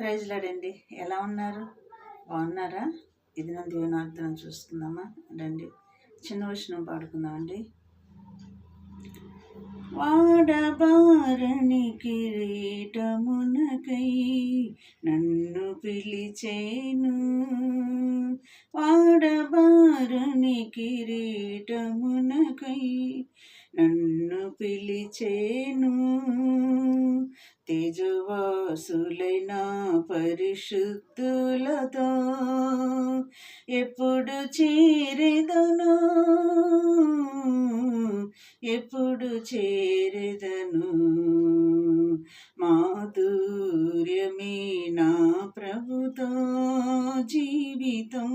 Praise లాడండి. ఎలా ఉన్నారు? బాగున్నారా? ఇది నా దీవెనార్థనం చూసుకుందామా రండి. చిన్న వచనం పాడుకుందామండి. వాడబారని కిరీటమునకై నన్ను పిలిచేను, వాడబారని కిరీటమునకై నన్ను పిలిచేను. తేజవాసులైన పరిశుద్ధులతో ఎప్పుడు చేరెదను, ఎప్పుడు చేరెదను. మాధుర్యమే నా ప్రభుతో జీవితం,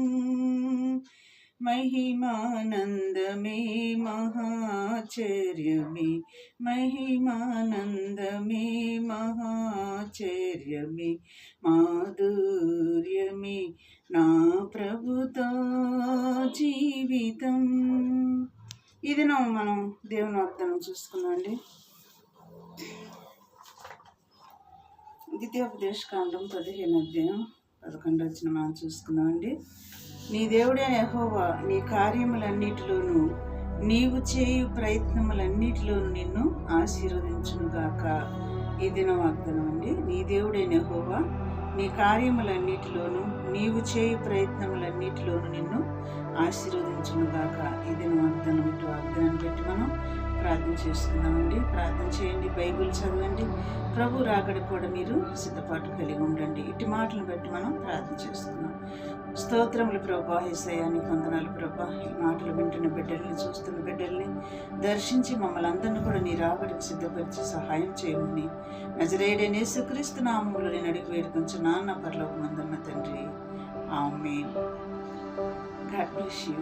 మహిమానందమే మహాచర్యమే, మహిమానందమే మహాచర్యమే, మాధుర్యమే నా ప్రభుతో జీవితం. ఇది మనం దేవుని వాగ్దానం చూసుకున్నాండి. ద్వితీయోపదేశకాండం 15వ అధ్యాయం 11వ వచనం మనం చూసుకున్నామండి. నీ దేవుడైన యెహోవా నీ కార్యములన్నిటిలోనూ నీవు చేయు ప్రయత్నములన్నిటిలోనూ నిన్ను ఆశీర్వదించునుగాక. ఈ దిన వాగ్దానం అండి. నీ దేవుడైన యెహోవా నీ కార్యములన్నిటిలోనూ నీవు చేయు ప్రయత్నములన్నిటిలోనూ నిన్ను ఆశీర్వదించునుగాక. ఈ దిన వాగ్దానం ఇటు వాగ్దానాన్ని బట్టి మనం ప్రార్థన చేసుకుందామండి. ప్రార్థన చేయండి, బైబిల్ చదవండి, ప్రభు రాకడ కూడా మీరు సిద్ధపాటు కలిగి ఉండండి. ఇటు మాటలను బట్టి మనం ప్రార్థన చేసుకుందాం. స్తోత్రములు ప్రభా, యేసయ్యానికి వందనాలు ప్రభా. ఈ మాటలు వింటున్న బిడ్డల్ని, చూస్తున్న బిడ్డల్ని దర్శించి మమ్మల్ని అందరినీ కూడా నీ రాకడికి సిద్ధపరిచి సహాయం చేయమని నజరేయుడైన యేసుక్రీస్తు నామములో నేను అడిగి వేడుకొంచున్నాను నా పరలోకమందున్న తండ్రి. ఆమేన్. God bless you.